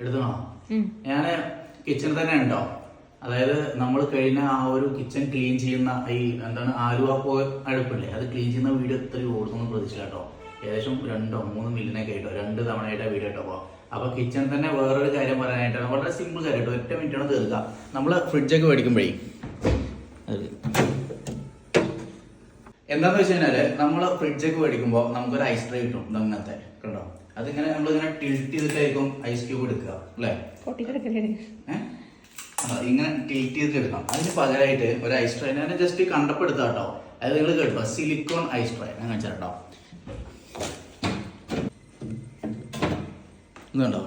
എടുത്തണോ? ഞാന് കിച്ചണിൽ തന്നെ ഉണ്ടോ, അതായത് നമ്മൾ കഴിഞ്ഞ ആ ഒരു കിച്ചൺ ക്ലീൻ ചെയ്യുന്ന ഈ എന്താണ് ആലുവ പോയ അടുപ്പില്ലേ, അത് ക്ലീൻ ചെയ്യുന്ന വീഡിയോ ഇത്രയും ഓടുന്നു പ്രതീക്ഷില്ല കേട്ടോ. ഏകദേശം 2-3 മില്യനൊക്കെ ആയിട്ടോ, 2 തവണയായിട്ടാണ് വീഡിയോ കേട്ടോ. അപ്പൊ കിച്ചണിൽ തന്നെ വേറൊരു കാര്യം പറയാനായിട്ടാണ്, വളരെ സിമ്പിൾ കാര്യം കേട്ടോ, 1 മിനിറ്റാണ് തീർക്കുക. നമ്മള് ഫ്രിഡ്ജൊക്കെ മേടിക്കുമ്പോഴേ എന്താന്ന് വെച്ച് കഴിഞ്ഞാല് നമ്മള് ഫ്രിഡ്ജൊക്കെ മേടിക്കുമ്പോൾ നമുക്കൊരു ഐസ് ട്രേ കിട്ടും, അങ്ങനത്തെ കണ്ടോ. അതിങ്ങനെ നമ്മളിങ്ങനെ ടിൽറ്റ് ചെയ്തിട്ടായിരിക്കും ഐസ് ക്യൂബ് എടുക്കുക അല്ലേ, ഇങ്ങനെ ടിൽറ്റ് ചെയ്തിട്ട് എടുക്കാം. അതിന് പകരമായിട്ട് ഒരു ഐസ് ട്രേ ഞാൻ ജസ്റ്റ് കണ്ടപ്പോൾ എടുത്താ കേട്ടോ. അത് നിങ്ങൾ കേട്ടോ, സിലിക്കോൺ ഐസ് ട്രേ ഞാൻ കാണിച്ചാൽ കേട്ടോ. ഇതുണ്ടോ,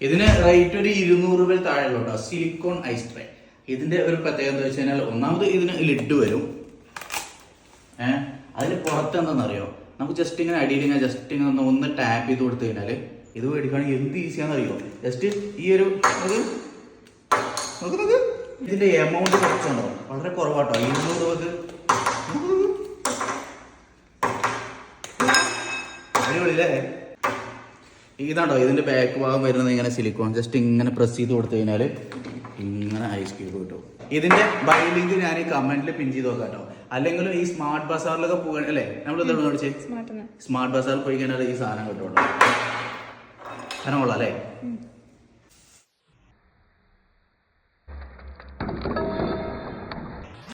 ഇതിന് റേറ്റ് ഒരു 200 രൂപയിൽ താഴെ കേട്ടോ, സിലിക്കോൺ ഐസ് ട്രേ. ഇതിന്റെ ഒരു പ്രത്യേകത എന്താ വെച്ച് കഴിഞ്ഞാൽ, ഒന്നാമത് ഇതിന് ലിഡ് വരും. അതിന് പുറത്ത് എന്താണെന്നറിയോ, നമുക്ക് ജസ്റ്റ് ഇങ്ങനെ അടിയിൽ ഇങ്ങനെ ജസ്റ്റ് ഇങ്ങനെ ഒന്ന് ടാപ്പ് ചെയ്ത് കൊടുത്തു കഴിഞ്ഞാൽ ഇത് മേടിക്കുകയാണെങ്കിൽ എന്ത് ഈസിയാണെന്നറിയോ. ജസ്റ്റ് ഈ ഒരു നോക്കുന്നത് ഇതിന്റെ എമൗണ്ട് കുറച്ചുണ്ടോ, വളരെ കുറവാട്ടോ, 200 രൂപക്ക്. അടിപൊളിയല്ലേ? ഇതാണ്ടോ ഇതിന്റെ ബാക്ക് ഭാഗം വരുന്നത് ഇങ്ങനെ സിലിക്കോൺ, ജസ്റ്റ് ഇങ്ങനെ പ്രസ് ചെയ്ത് കൊടുത്തു കഴിഞ്ഞാൽ ഇങ്ങനെ ഐസ് ക്യൂബ് കിട്ടും. ഇതിന്റെ ബൈ ലിങ്ക് ഞാൻ ഈ കമന്റിൽ പിൻ ചെയ്ത് നോക്കാം കേട്ടോ. അല്ലെങ്കിലും ഈ സ്മാർട്ട് ബസാറിലൊക്കെ പോകാൻ അല്ലേ, നമ്മൾ എന്താണ് കാണിച്ചേ, സ്മാർട്ട് ബസാറിൽ പോയി കഴിഞ്ഞാൽ ഈ സാധനം കിട്ടും. സാധനം കൊള്ളാം അല്ലേ.